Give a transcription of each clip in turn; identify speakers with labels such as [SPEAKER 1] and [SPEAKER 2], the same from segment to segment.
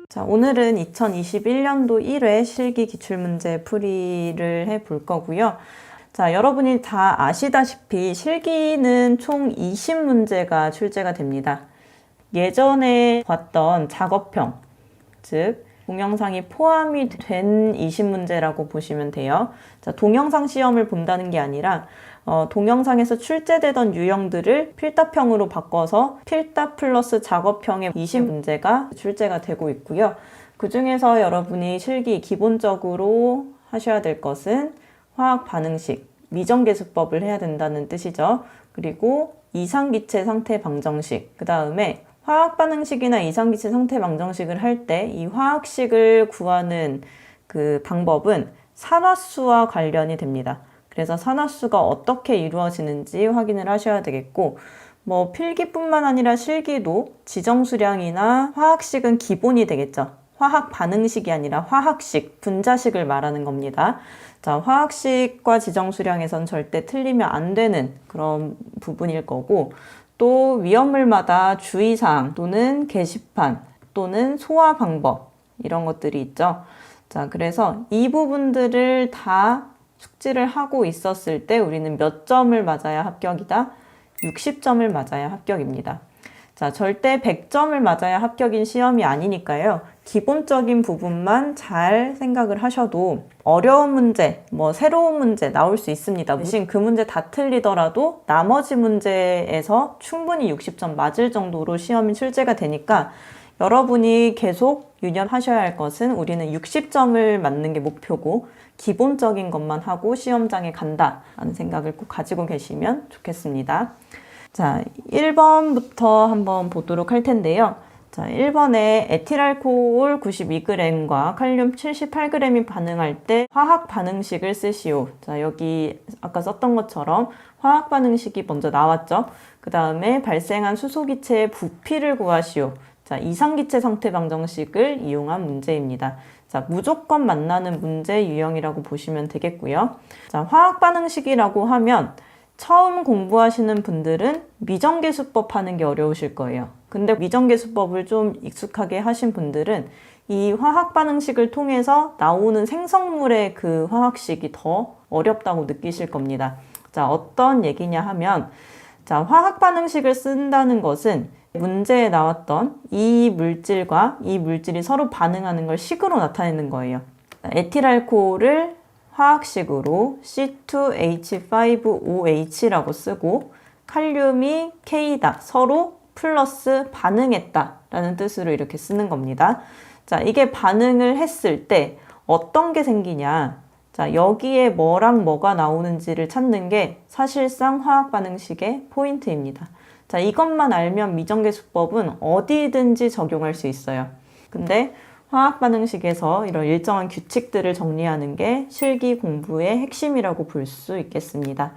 [SPEAKER 1] 자, 오늘은 2021년도 1회 실기 기출문제 풀이를 해볼 거고요. 자, 여러분이 다 아시다시피 실기는 총 20문제가 출제가 됩니다. 예전에 봤던 작업형, 즉 동영상이 포함이 된 20문제라고 보시면 돼요. 자, 동영상 시험을 본다는 게 아니라 동영상에서 출제되던 유형들을 필답형으로 바꿔서 필답 플러스 작업형의 20문제가 출제가 되고 있고요. 그 중에서 여러분이 실기 기본적으로 하셔야 될 것은 화학 반응식, 미정계수법을 해야 된다는 뜻이죠. 그리고 이상기체 상태 방정식, 그 다음에 화학 반응식이나 이상기체 상태 방정식을 할 때 이 화학식을 구하는 그 방법은 산화수와 관련이 됩니다. 그래서 산화수가 어떻게 이루어지는지 확인을 하셔야 되겠고, 필기뿐만 아니라 실기도 지정수량이나 화학식은 기본이 되겠죠. 화학 반응식이 아니라 화학식, 분자식을 말하는 겁니다. 자, 화학식과 지정수량에선 절대 틀리면 안 되는 그런 부분일 거고, 또 위험물마다 주의사항 또는 게시판 또는 소화 방법 이런 것들이 있죠. 자, 그래서 이 부분들을 다 숙지를 하고 있었을 때 우리는 몇 점을 맞아야 합격이다? 60점을 맞아야 합격입니다. 자, 절대 100점을 맞아야 합격인 시험이 아니니까요. 기본적인 부분만 잘 생각을 하셔도 어려운 문제, 새로운 문제 나올 수 있습니다. 대신 그 문제 다 틀리더라도 나머지 문제에서 충분히 60점 맞을 정도로 시험이 출제가 되니까 여러분이 계속 유념하셔야 할 것은 우리는 60점을 맞는 게 목표고 기본적인 것만 하고 시험장에 간다 라는 생각을 꼭 가지고 계시면 좋겠습니다. 자, 1번부터 한번 보도록 할 텐데요. 자, 1번에 에틸알코올 92g과 칼륨 78g이 반응할 때 화학 반응식을 쓰시오. 자, 여기 아까 썼던 것처럼 화학 반응식이 먼저 나왔죠. 그 다음에 발생한 수소기체의 부피를 구하시오. 자, 이상기체 상태 방정식을 이용한 문제입니다. 자, 무조건 만나는 문제 유형이라고 보시면 되겠고요. 자, 화학 반응식이라고 하면 처음 공부하시는 분들은 미정계수법 하는 게 어려우실 거예요. 근데 미정계수법을 좀 익숙하게 하신 분들은 이 화학 반응식을 통해서 나오는 생성물의 그 화학식이 더 어렵다고 느끼실 겁니다. 자, 어떤 얘기냐 하면, 자, 화학 반응식을 쓴다는 것은 문제에 나왔던 이 물질과 이 물질이 서로 반응하는 걸 식으로 나타내는 거예요. 에틸알코올을 화학식으로 C2H5OH라고 쓰고 칼륨이 K다, 서로 플러스 반응했다 라는 뜻으로 이렇게 쓰는 겁니다. 자, 이게 반응을 했을 때 어떤 게 생기냐, 자, 여기에 뭐랑 뭐가 나오는지를 찾는 게 사실상 화학 반응식의 포인트입니다. 자, 이것만 알면 미정계수법은 어디든지 적용할 수 있어요. 근데 화학 반응식에서 이런 일정한 규칙들을 정리하는 게 실기 공부의 핵심이라고 볼 수 있겠습니다.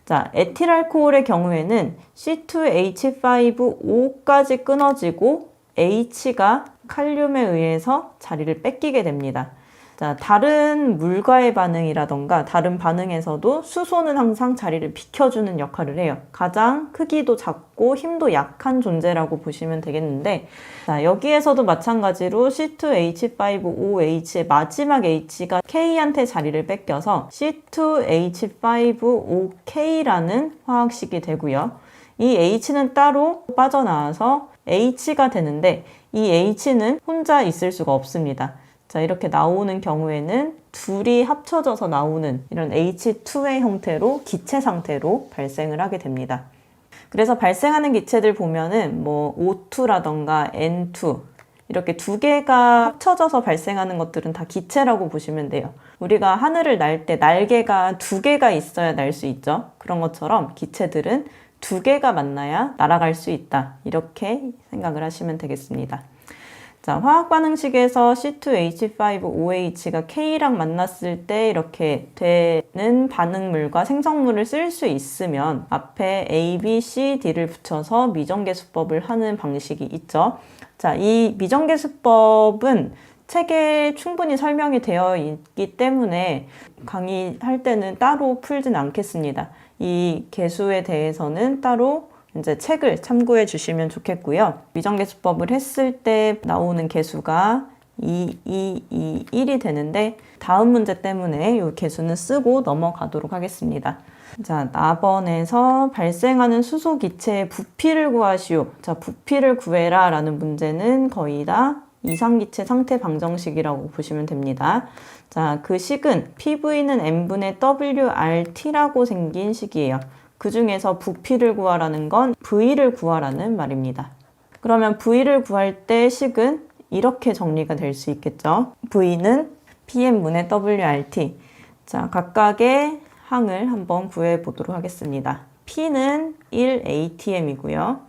[SPEAKER 1] 자, 에틸알코올의 경우에는 C2H5O까지 끊어지고 H가 칼륨에 의해서 자리를 뺏기게 됩니다. 자, 다른 물과의 반응이라던가 다른 반응에서도 수소는 항상 자리를 비켜주는 역할을 해요. 가장 크기도 작고 힘도 약한 존재라고 보시면 되겠는데, 자, 여기에서도 마찬가지로 C2H5OH의 마지막 H가 K한테 자리를 뺏겨서 C2H5OK라는 화학식이 되고요. 이 H는 따로 빠져나와서 H가 되는데 이 H는 혼자 있을 수가 없습니다. 자, 이렇게 나오는 경우에는 둘이 합쳐져서 나오는 이런 H2의 형태로 기체 상태로 발생을 하게 됩니다. 그래서 발생하는 기체들 보면은 O2라던가 N2 이렇게 두 개가 합쳐져서 발생하는 것들은 다 기체라고 보시면 돼요. 우리가 하늘을 날 때 날개가 두 개가 있어야 날 수 있죠. 그런 것처럼 기체들은 두 개가 만나야 날아갈 수 있다. 이렇게 생각을 하시면 되겠습니다. 자, 화학 반응식에서 C2H5OH가 K랑 만났을 때 이렇게 되는 반응물과 생성물을 쓸 수 있으면 앞에 A, B, C, D를 붙여서 미정계수법을 하는 방식이 있죠. 자, 이 미정계수법은 책에 충분히 설명이 되어 있기 때문에 강의할 때는 따로 풀진 않겠습니다. 이 계수에 대해서는 따로 이제 책을 참고해 주시면 좋겠고요. 미정계수법을 했을 때 나오는 계수가 2, 2, 2, 1이 되는데 다음 문제 때문에 이 계수는 쓰고 넘어가도록 하겠습니다. 자, 4번에서 발생하는 수소기체의 부피를 구하시오. 자, 부피를 구해라 라는 문제는 거의 다 이상기체 상태 방정식이라고 보시면 됩니다. 자, 그 식은 PV는 N분의 WRT라고 생긴 식이에요. 그 중에서 부피를 구하라는 건 V를 구하라는 말입니다. 그러면 V를 구할 때 식은 이렇게 정리가 될 수 있겠죠. V는 PM분의 WRT. 자, 각각의 항을 한번 구해 보도록 하겠습니다. P는 1atm이고요.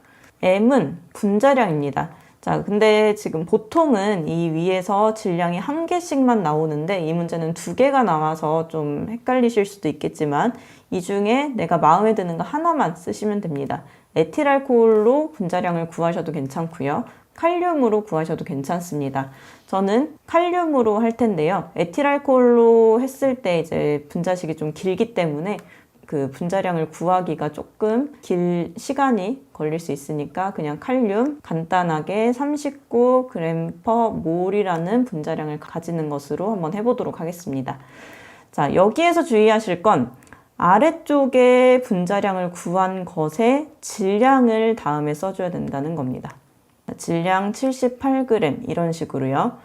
[SPEAKER 1] M은 분자량입니다. 자, 근데 지금 보통은 이 위에서 질량이 한 개씩만 나오는데 이 문제는 두 개가 나와서 좀 헷갈리실 수도 있겠지만 이 중에 내가 마음에 드는 거 하나만 쓰시면 됩니다. 에틸알코올로 분자량을 구하셔도 괜찮고요. 칼륨으로 구하셔도 괜찮습니다. 저는 칼륨으로 할 텐데요. 에틸알코올로 했을 때 이제 분자식이 좀 길기 때문에 그 분자량을 구하기가 조금 시간이 걸릴 수 있으니까 그냥 칼륨 간단하게 39g/몰이라는 분자량을 가지는 것으로 한번 해보도록 하겠습니다. 자, 여기에서 주의하실 건 아래쪽에 분자량을 구한 것의 질량을 다음에 써줘야 된다는 겁니다. 질량 78g 이런 식으로요.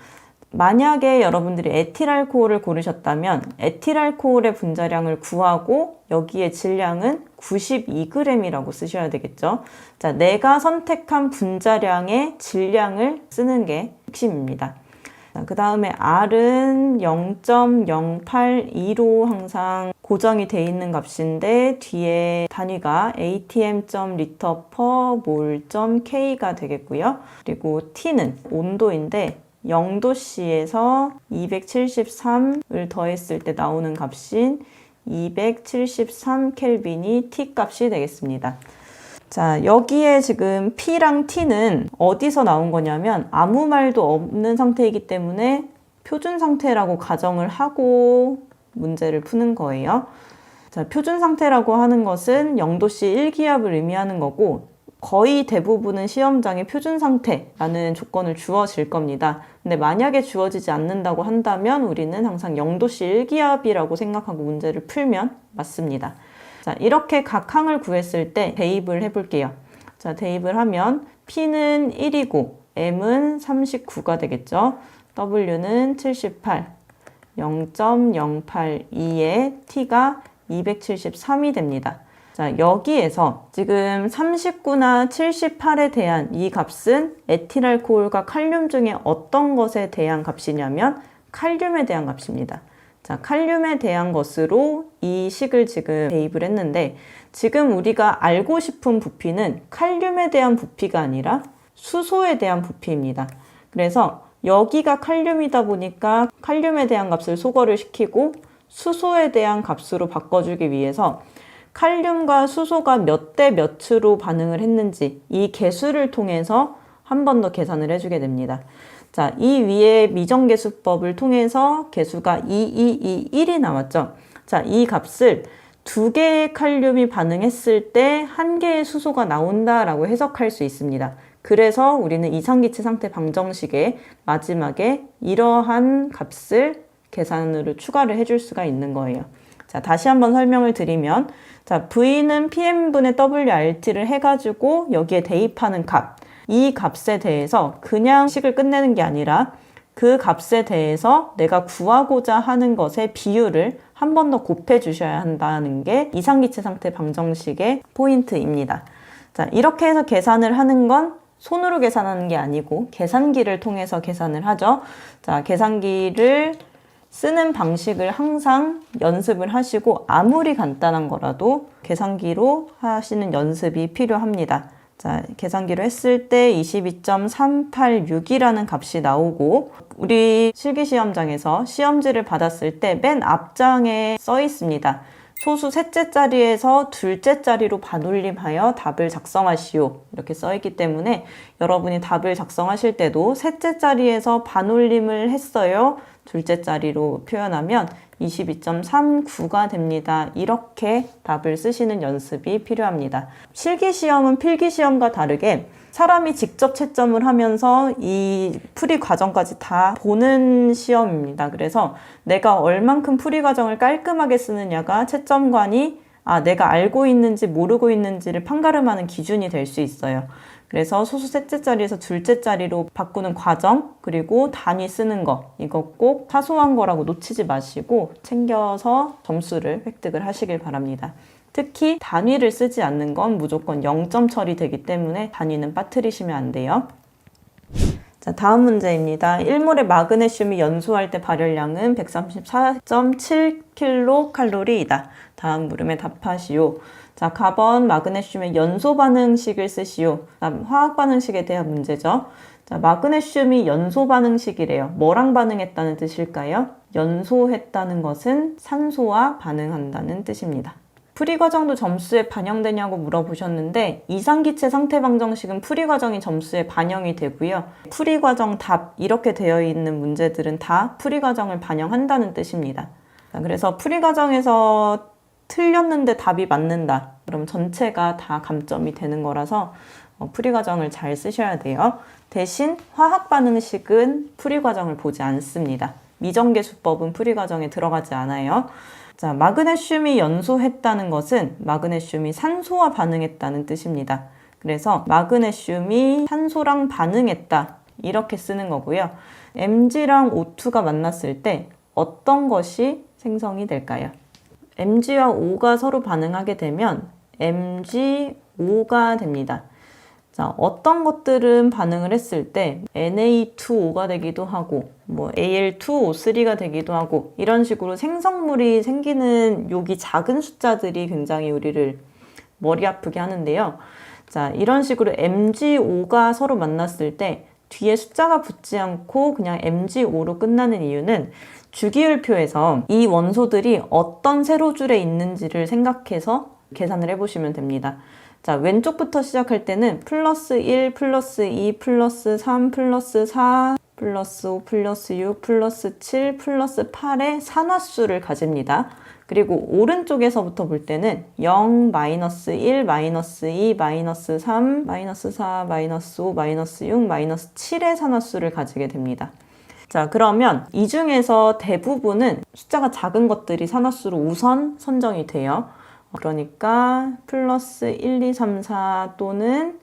[SPEAKER 1] 만약에 여러분들이 에틸알코올을 고르셨다면 에틸알코올의 분자량을 구하고 여기에 질량은 92g이라고 쓰셔야 되겠죠. 자, 내가 선택한 분자량의 질량을 쓰는 게 핵심입니다. 그 다음에 R은 0.082로 항상 고정이 돼 있는 값인데 뒤에 단위가 atm.l/몰.k가 되겠고요. 그리고 T는 온도인데 0도씨에서 273을 더했을 때 나오는 값인 273켈빈이 T 값이 되겠습니다. 자, 여기에 지금 P랑 T는 어디서 나온 거냐면 아무 말도 없는 상태이기 때문에 표준 상태라고 가정을 하고 문제를 푸는 거예요. 자, 표준 상태라고 하는 것은 0도씨 1기압을 의미하는 거고 거의 대부분은 시험장에 표준 상태라는 조건을 주어질 겁니다. 근데 만약에 주어지지 않는다고 한다면 우리는 항상 0도씨 1기압이라고 생각하고 문제를 풀면 맞습니다. 자, 이렇게 각 항을 구했을 때 대입을 해볼게요. 자, 대입을 하면 P는 1이고 M은 39가 되겠죠. W는 78, 0.082에 T가 273이 됩니다. 자, 여기에서 지금 39나 78에 대한 이 값은 에틸알코올과 칼륨 중에 어떤 것에 대한 값이냐면 칼륨에 대한 값입니다. 자, 칼륨에 대한 것으로 이 식을 지금 대입을 했는데 지금 우리가 알고 싶은 부피는 칼륨에 대한 부피가 아니라 수소에 대한 부피입니다. 그래서 여기가 칼륨이다 보니까 칼륨에 대한 값을 소거를 시키고 수소에 대한 값으로 바꿔주기 위해서 칼륨과 수소가 몇 대 몇으로 반응을 했는지 이 계수를 통해서 한 번 더 계산을 해주게 됩니다. 자, 이 위에 미정계수법을 통해서 계수가 2, 2, 2, 1이 나왔죠. 자, 이 값을 두 개의 칼륨이 반응했을 때 한 개의 수소가 나온다라고 해석할 수 있습니다. 그래서 우리는 이상기체 상태 방정식의 마지막에 이러한 값을 계산으로 추가를 해줄 수가 있는 거예요. 자, 다시 한번 설명을 드리면 자, V는 PM분의 WRT를 해가지고 여기에 대입하는 값, 이 값에 대해서 그냥 식을 끝내는 게 아니라 그 값에 대해서 내가 구하고자 하는 것의 비율을 한 번 더 곱해 주셔야 한다는 게 이상기체 상태 방정식의 포인트입니다. 자, 이렇게 해서 계산을 하는 건 손으로 계산하는 게 아니고 계산기를 통해서 계산을 하죠. 자, 계산기를 쓰는 방식을 항상 연습을 하시고 아무리 간단한 거라도 계산기로 하시는 연습이 필요합니다. 자, 계산기로 했을 때 22.386이라는 값이 나오고 우리 실기시험장에서 시험지를 받았을 때 맨 앞장에 써 있습니다. 소수 셋째 자리에서 둘째 자리로 반올림하여 답을 작성하시오. 이렇게 써있기 때문에 여러분이 답을 작성하실 때도 셋째 자리에서 반올림을 했어요. 둘째 자리로 표현하면 22.39가 됩니다. 이렇게 답을 쓰시는 연습이 필요합니다. 실기시험은 필기시험과 다르게 사람이 직접 채점을 하면서 이 풀이 과정까지 다 보는 시험입니다. 그래서 내가 얼만큼 풀이 과정을 깔끔하게 쓰느냐가 채점관이 내가 알고 있는지 모르고 있는지를 판가름하는 기준이 될 수 있어요. 그래서 소수 셋째 자리에서 둘째 자리로 바꾸는 과정, 그리고 단위 쓰는 거, 이거 꼭 사소한 거라고 놓치지 마시고 챙겨서 점수를 획득을 하시길 바랍니다. 특히 단위를 쓰지 않는 건 무조건 0점 처리되기 때문에 단위는 빠뜨리시면 안 돼요. 자, 다음 문제입니다. 1몰의 마그네슘이 연소할 때 발열량은 134.7kcal이다. 다음 물음에 답하시오. 자, 가번 마그네슘의 연소 반응식을 쓰시오. 다음 화학 반응식에 대한 문제죠. 자, 마그네슘이 연소 반응식이래요. 뭐랑 반응했다는 뜻일까요? 연소했다는 것은 산소와 반응한다는 뜻입니다. 풀이 과정도 점수에 반영되냐고 물어보셨는데 이상기체 상태 방정식은 풀이 과정이 점수에 반영이 되고요. 풀이 과정 답 이렇게 되어 있는 문제들은 다 풀이 과정을 반영한다는 뜻입니다. 그래서 풀이 과정에서 틀렸는데 답이 맞는다. 그럼 전체가 다 감점이 되는 거라서 풀이 과정을 잘 쓰셔야 돼요. 대신 화학 반응식은 풀이 과정을 보지 않습니다. 미정계 수법은 풀이 과정에 들어가지 않아요. 자, 마그네슘이 연소했다는 것은 마그네슘이 산소와 반응했다는 뜻입니다. 그래서 마그네슘이 산소랑 반응했다 이렇게 쓰는 거고요. Mg랑 O2가 만났을 때 어떤 것이 생성이 될까요? Mg와 O가 서로 반응하게 되면 MgO가 됩니다. 자, 어떤 것들은 반응을 했을 때 Na2O가 되기도 하고 Al2O3가 되기도 하고 이런 식으로 생성물이 생기는 여기 작은 숫자들이 굉장히 우리를 머리 아프게 하는데요. 자, 이런 식으로 MgO가 서로 만났을 때 뒤에 숫자가 붙지 않고 그냥 MgO로 끝나는 이유는 주기율표에서 이 원소들이 어떤 세로줄에 있는지를 생각해서 계산을 해보시면 됩니다. 자, 왼쪽부터 시작할 때는 플러스 1, 플러스 2, 플러스 3, 플러스 4, 플러스 5, 플러스 6, 플러스 7, 플러스 8의 산화수를 가집니다. 그리고 오른쪽에서부터 볼 때는 0, 마이너스 1, 마이너스 2, 마이너스 3, 마이너스 4, 마이너스 5, 마이너스 6, 마이너스 7의 산화수를 가지게 됩니다. 자, 그러면 이 중에서 대부분은 숫자가 작은 것들이 산화수로 우선 선정이 돼요. 그러니까 플러스 1, 2, 3, 4 또는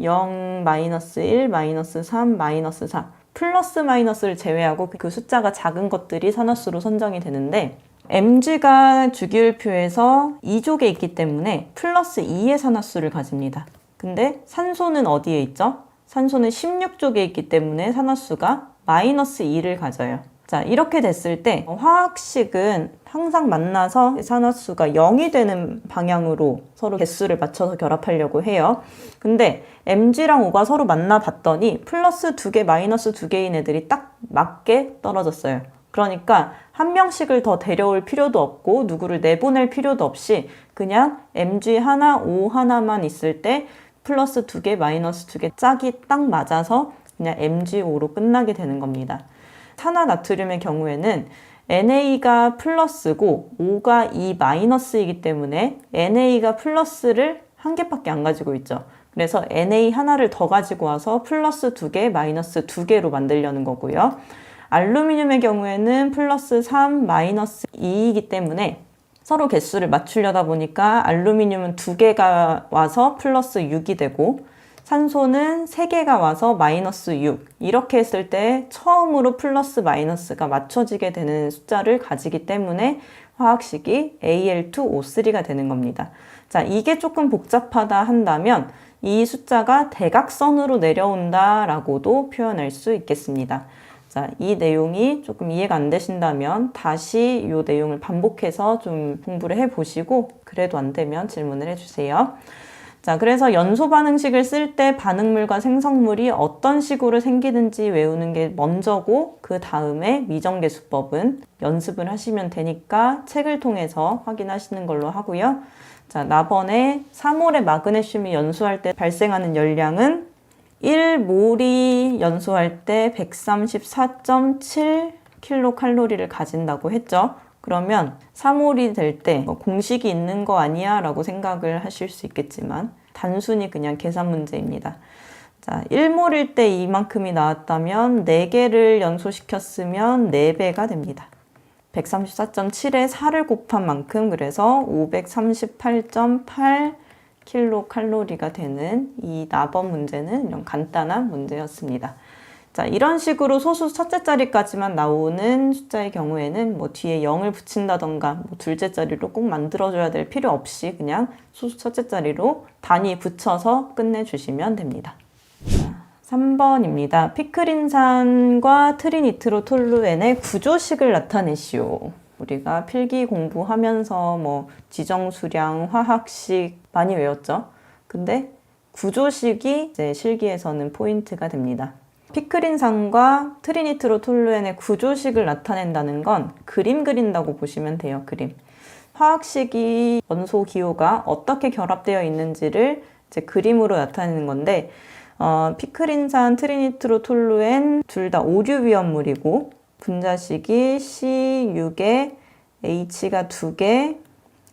[SPEAKER 1] 0, 마이너스 1, 마이너스 3, 마이너스 4 플러스 마이너스를 제외하고 그 숫자가 작은 것들이 산화수로 선정이 되는데 Mg가 주기율표에서 2족에 있기 때문에 플러스 2의 산화수를 가집니다. 근데 산소는 어디에 있죠? 산소는 16족에 있기 때문에 산화수가 마이너스 2를 가져요. 자, 이렇게 됐을 때 화학식은 항상 만나서 산화수가 0이 되는 방향으로 서로 개수를 맞춰서 결합하려고 해요. 근데 Mg랑 O가 서로 만나 봤더니 플러스 2개, 마이너스 2개인 애들이 딱 맞게 떨어졌어요. 그러니까 한 명씩을 더 데려올 필요도 없고 누구를 내보낼 필요도 없이 그냥 Mg 하나, O 하나만 있을 때 플러스 2개, 마이너스 2개 짝이 딱 맞아서 그냥 MgO로 끝나게 되는 겁니다. 산화나트륨의 경우에는 NA가 플러스고 O가 2 마이너스이기 때문에 NA가 플러스를 한 개밖에 안 가지고 있죠. 그래서 NA 하나를 더 가지고 와서 플러스 2개, 마이너스 2개로 만들려는 거고요. 알루미늄의 경우에는 플러스 3, 마이너스 2이기 때문에 서로 개수를 맞추려다 보니까 알루미늄은 2개가 와서 플러스 6이 되고 산소는 3개가 와서 마이너스 6 이렇게 했을 때 처음으로 플러스 마이너스가 맞춰지게 되는 숫자를 가지기 때문에 화학식이 Al2O3가 되는 겁니다. 자, 이게 조금 복잡하다 한다면 이 숫자가 대각선으로 내려온다 라고도 표현할 수 있겠습니다. 자, 이 내용이 조금 이해가 안 되신다면 다시 이 내용을 반복해서 좀 공부를 해보시고 그래도 안 되면 질문을 해주세요. 자, 그래서 연소 반응식을 쓸 때 반응물과 생성물이 어떤 식으로 생기는지 외우는 게 먼저고 그 다음에 미정계 수법은 연습을 하시면 되니까 책을 통해서 확인하시는 걸로 하고요. 자, 나번에 3몰의 마그네슘이 연소할 때 발생하는 열량은 1몰이 연소할 때 134.7kcal를 가진다고 했죠. 그러면 3몰이 될 때 공식이 있는 거 아니야? 라고 생각을 하실 수 있겠지만 단순히 그냥 계산 문제입니다. 자, 1몰일 때 이만큼이 나왔다면 4개를 연소시켰으면 4배가 됩니다. 134.7에 4를 곱한 만큼 그래서 538.8kcal가 되는 이 나번 문제는 이런 간단한 문제였습니다. 자, 이런 식으로 소수 첫째 자리까지만 나오는 숫자의 경우에는 뭐 뒤에 0을 붙인다던가 뭐 둘째 자리로 꼭 만들어줘야 될 필요 없이 그냥 소수 첫째 자리로 단위 붙여서 끝내주시면 됩니다. 자, 3번입니다. 피크린산과 트리니트로톨루엔의 구조식을 나타내시오. 우리가 필기 공부하면서 뭐 지정수량, 화학식 많이 외웠죠? 근데 구조식이 이제 실기에서는 포인트가 됩니다. 피크린산과 트리니트로톨루엔의 구조식을 나타낸다는 건 그림 그린다고 보시면 돼요. 그림. 화학식이 원소 기호가 어떻게 결합되어 있는지를 이제 그림으로 나타내는 건데 피크린산, 트리니트로톨루엔 둘 다 오류 위험물이고 분자식이 C6에 H가 2개,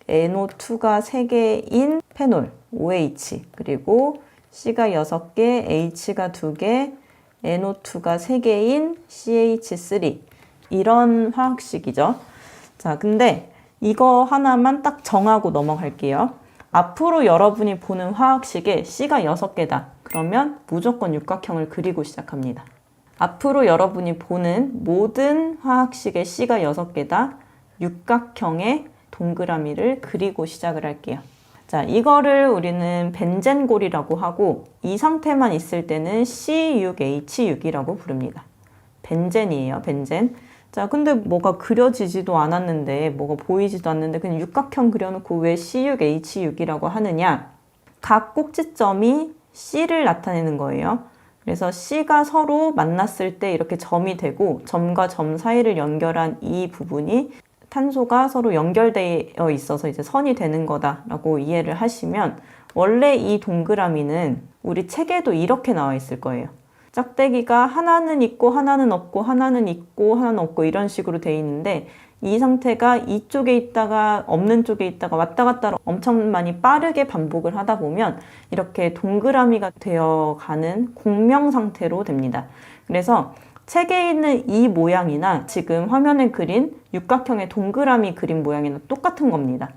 [SPEAKER 1] NO2가 3개인 페놀, OH 그리고 C가 6개, H가 2개, NO2가 3개인 CH3 이런 화학식이죠. 자, 근데 이거 하나만 딱 정하고 넘어갈게요. 앞으로 여러분이 보는 화학식에 C가 6개다. 그러면 무조건 육각형을 그리고 시작합니다. 앞으로 여러분이 보는 모든 화학식에 C가 6개다. 육각형의 동그라미를 그리고 시작을 할게요. 자, 이거를 우리는 벤젠골이라고 하고 이 상태만 있을 때는 C6H6이라고 부릅니다. 벤젠이에요, 벤젠. 자, 근데 뭐가 그려지지도 않았는데 뭐가 보이지도 않는데 그냥 육각형 그려놓고 왜 C6H6이라고 하느냐? 각 꼭지점이 C를 나타내는 거예요. 그래서 C가 서로 만났을 때 이렇게 점이 되고 점과 점 사이를 연결한 이 부분이 탄소가 서로 연결되어 있어서 이제 선이 되는 거다라고 이해를 하시면 원래 이 동그라미는 우리 책에도 이렇게 나와 있을 거예요. 짝대기가 하나는 있고 하나는 없고 하나는 있고 하나는 없고 이런 식으로 돼 있는데 이 상태가 이쪽에 있다가 없는 쪽에 있다가 왔다 갔다 엄청 많이 빠르게 반복을 하다 보면 이렇게 동그라미가 되어가는 공명 상태로 됩니다. 그래서 책에 있는 이 모양이나 지금 화면에 그린 육각형의 동그라미 그림 모양이나 똑같은 겁니다.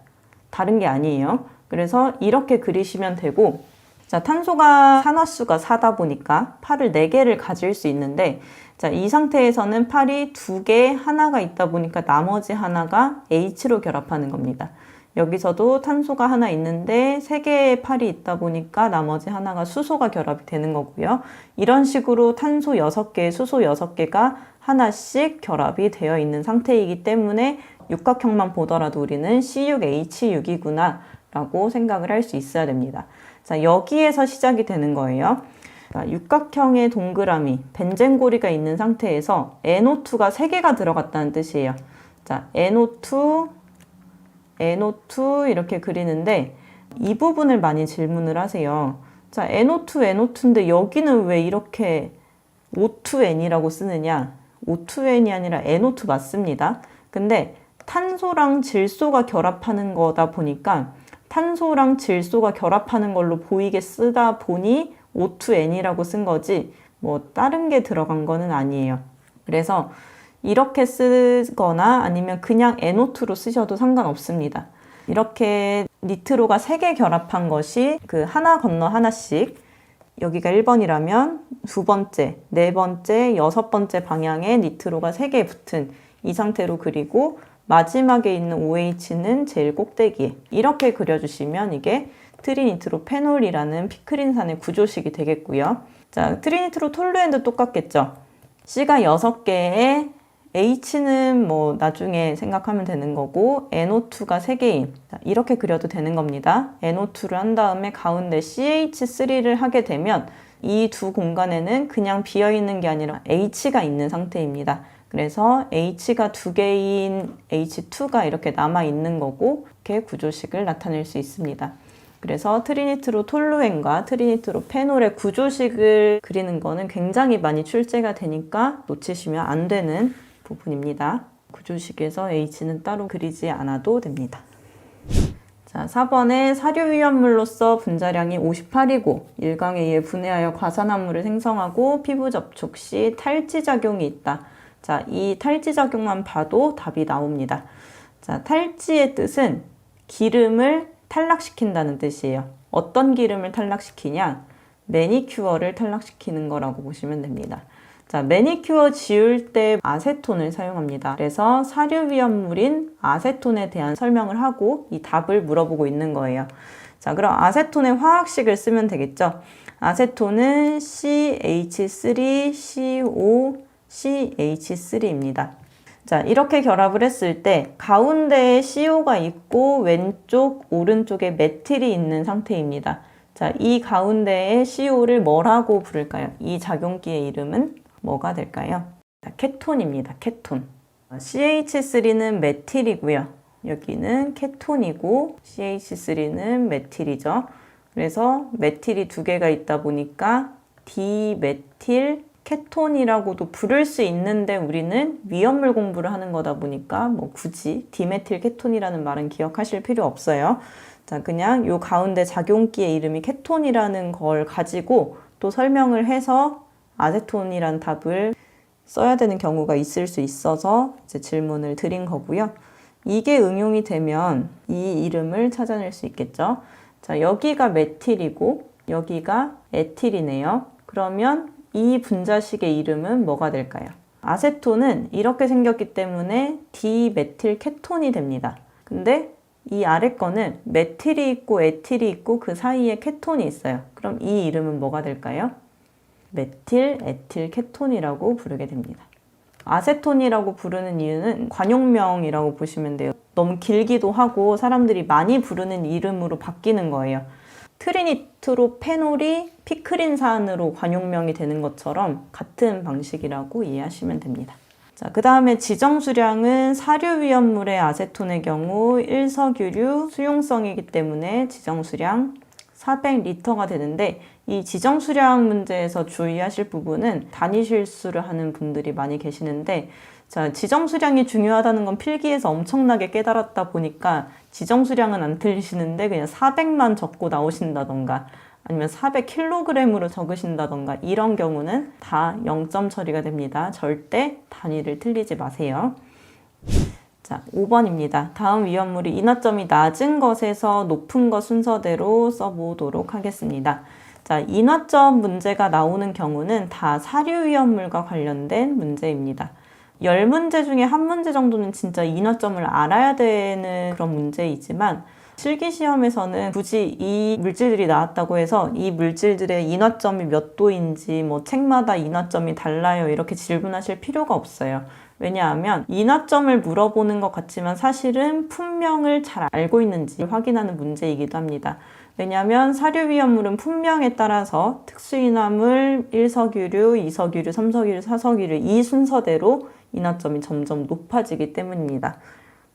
[SPEAKER 1] 다른 게 아니에요. 그래서 이렇게 그리시면 되고 자, 탄소가 산화수가 4다 보니까 팔을 4개를 가질 수 있는데 자, 이 상태에서는 팔이 2개, 하나가 있다 보니까 나머지 하나가 H로 결합하는 겁니다. 여기서도 탄소가 하나 있는데 3개의 팔이 있다 보니까 나머지 하나가 수소가 결합이 되는 거고요. 이런 식으로 탄소 6개, 수소 6개가 하나씩 결합이 되어 있는 상태이기 때문에 육각형만 보더라도 우리는 C6H6이구나 라고 생각을 할 수 있어야 됩니다. 자, 여기에서 시작이 되는 거예요. 자, 육각형의 동그라미, 벤젠고리가 있는 상태에서 NO2가 3개가 들어갔다는 뜻이에요. 자, NO2 이렇게 그리는데 이 부분을 많이 질문을 하세요. 자, NO2인데 여기는 왜 이렇게 O2N이라고 쓰느냐? O2N이 아니라 NO2 맞습니다. 근데 탄소랑 질소가 결합하는 거다 보니까 탄소랑 질소가 결합하는 걸로 보이게 쓰다 보니 O2N이라고 쓴 거지 뭐 다른 게 들어간 거는 아니에요. 그래서 이렇게 쓰거나 아니면 그냥 NO2로 쓰셔도 상관없습니다. 이렇게 니트로가 3개 결합한 것이 그 하나 건너 하나씩 여기가 1번이라면 2번째, 4번째, 6번째 방향에 니트로가 3개 붙은 이 상태로 그리고 마지막에 있는 OH는 제일 꼭대기에 이렇게 그려주시면 이게 트리니트로페놀이라는 피크린산의 구조식이 되겠고요. 자, 트리니트로톨루엔도 똑같겠죠. C가 6개에 H는 뭐 나중에 생각하면 되는 거고 NO2가 3개인 이렇게 그려도 되는 겁니다. NO2를 한 다음에 가운데 CH3를 하게 되면 이 두 공간에는 그냥 비어있는 게 아니라 H가 있는 상태입니다. 그래서 H가 2개인 H2가 이렇게 남아있는 거고 이렇게 구조식을 나타낼 수 있습니다. 그래서 트리니트로 톨루엔과 트리니트로 페놀의 구조식을 그리는 거는 굉장히 많이 출제가 되니까 놓치시면 안 되는 부분입니다. 구조식에서 H는 따로 그리지 않아도 됩니다. 자, 4번에 사료위험물로서 분자량이 58이고 일광에 의해 분해하여 과산화물을 생성하고 피부 접촉 시 탈지작용이 있다. 자, 이 탈지작용만 봐도 답이 나옵니다. 자, 탈지의 뜻은 기름을 탈락시킨다는 뜻이에요. 어떤 기름을 탈락시키냐? 매니큐어를 탈락시키는 거라고 보시면 됩니다. 자, 매니큐어 지울 때 아세톤을 사용합니다. 그래서 사료위험물인 아세톤에 대한 설명을 하고 이 답을 물어보고 있는 거예요. 자, 그럼 아세톤의 화학식을 쓰면 되겠죠. 아세톤은 CH3COCH3입니다. 자, 이렇게 결합을 했을 때 가운데에 CO가 있고 왼쪽, 오른쪽에 메틸이 있는 상태입니다. 자, 이 가운데에 CO를 뭐라고 부를까요? 이 작용기의 이름은 뭐가 될까요? 케톤입니다. 케톤. CH3는 메틸이고요. 여기는 케톤이고 CH3는 메틸이죠. 그래서 메틸이 2개가 있다 보니까 디메틸 케톤이라고도 부를 수 있는데 우리는 위험물 공부를 하는 거다 보니까 뭐 굳이 디메틸 케톤이라는 말은 기억하실 필요 없어요. 자, 그냥 요 가운데 작용기의 이름이 케톤이라는 걸 가지고 또 설명을 해서 아세톤이란 답을 써야 되는 경우가 있을 수 있어서 이제 질문을 드린 거고요. 이게 응용이 되면 이 이름을 찾아낼 수 있겠죠. 자, 여기가 메틸이고 여기가 에틸이네요. 그러면 이 분자식의 이름은 뭐가 될까요? 아세톤은 이렇게 생겼기 때문에 디메틸 케톤이 됩니다. 근데 이 아래 거는 메틸이 있고 에틸이 있고 그 사이에 케톤이 있어요. 그럼 이 이름은 뭐가 될까요? 메틸 에틸 케톤이라고 부르게 됩니다. 아세톤이라고 부르는 이유는 관용명이라고 보시면 돼요. 너무 길기도 하고 사람들이 많이 부르는 이름으로 바뀌는 거예요. 트리니트로페놀이 피크린산으로 관용명이 되는 것처럼 같은 방식이라고 이해하시면 됩니다. 자, 그 다음에 지정수량은 사료위험물의 아세톤의 경우 1석유류 수용성이기 때문에 지정수량 400리터가 되는데 이 지정수량 문제에서 주의하실 부분은 단위 실수를 하는 분들이 많이 계시는데 자, 지정수량이 중요하다는 건 필기에서 엄청나게 깨달았다 보니까 지정수량은 안 틀리시는데 그냥 400만 적고 나오신다던가 아니면 400kg으로 적으신다던가 이런 경우는 다 0점 처리가 됩니다. 절대 단위를 틀리지 마세요. 자, 5번입니다. 다음 위험물이 인화점이 낮은 것에서 높은 것 순서대로 써보도록 하겠습니다. 자, 인화점 문제가 나오는 경우는 다 사료위험물과 관련된 문제입니다. 10문제 중에 한 문제 정도는 진짜 인화점을 알아야 되는 그런 문제이지만 실기시험에서는 굳이 이 물질들이 나왔다고 해서 이 물질들의 인화점이 몇 도인지 뭐 책마다 인화점이 달라요 이렇게 질문하실 필요가 없어요. 왜냐하면 인화점을 물어보는 것 같지만 사실은 품명을 잘 알고 있는지 확인하는 문제이기도 합니다. 왜냐하면 사료위험물은 품명에 따라서 특수인화물 1석유류, 2석유류, 3석유류, 4석유류 이 순서대로 인화점이 점점 높아지기 때문입니다.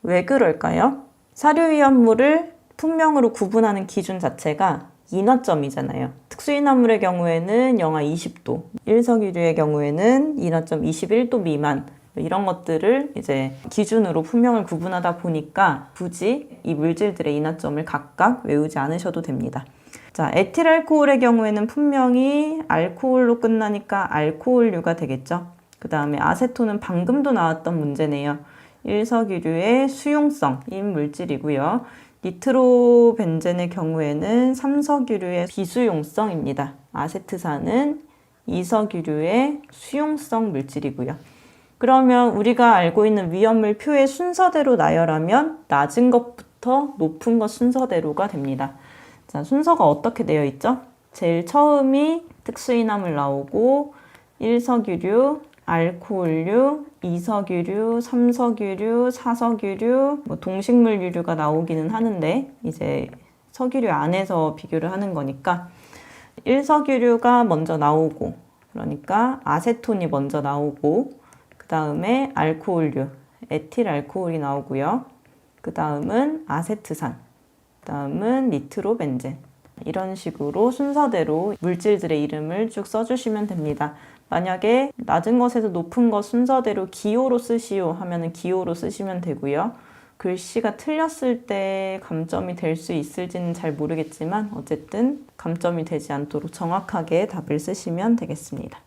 [SPEAKER 1] 왜 그럴까요? 사료위험물을 품명으로 구분하는 기준 자체가 인화점이잖아요. 특수인화물의 경우에는 영하 20도, 1석유류의 경우에는 인화점 21도 미만 이런 것들을 이제 기준으로 품명을 구분하다 보니까 굳이 이 물질들의 인화점을 각각 외우지 않으셔도 됩니다. 자, 에틸알코올의 경우에는 분명히 알코올로 끝나니까 알코올류가 되겠죠. 그 다음에 아세톤은 방금도 나왔던 문제네요. 1석유류의 수용성인 물질이고요. 니트로벤젠의 경우에는 3석유류의 비수용성입니다. 아세트산은 2석유류의 수용성 물질이고요. 그러면 우리가 알고 있는 위험물 표의 순서대로 나열하면 낮은 것부터 높은 것 순서대로가 됩니다. 자, 순서가 어떻게 되어 있죠? 제일 처음이 특수인화물 나오고 1석유류, 알코올류, 이석유류, 삼석유류, 사석유류, 동식물 유류가 나오기는 하는데 이제 석유류 안에서 비교를 하는 거니까 1석유류가 먼저 나오고, 그러니까 아세톤이 먼저 나오고, 그 다음에 알코올류, 에틸 알코올이 나오고요. 그 다음은 아세트산, 그 다음은 니트로벤젠. 이런 식으로 순서대로 물질들의 이름을 쭉 써주시면 됩니다. 만약에 낮은 것에서 높은 것 순서대로 기호로 쓰시오 하면은 기호로 쓰시면 되고요. 글씨가 틀렸을 때 감점이 될 수 있을지는 잘 모르겠지만 어쨌든 감점이 되지 않도록 정확하게 답을 쓰시면 되겠습니다.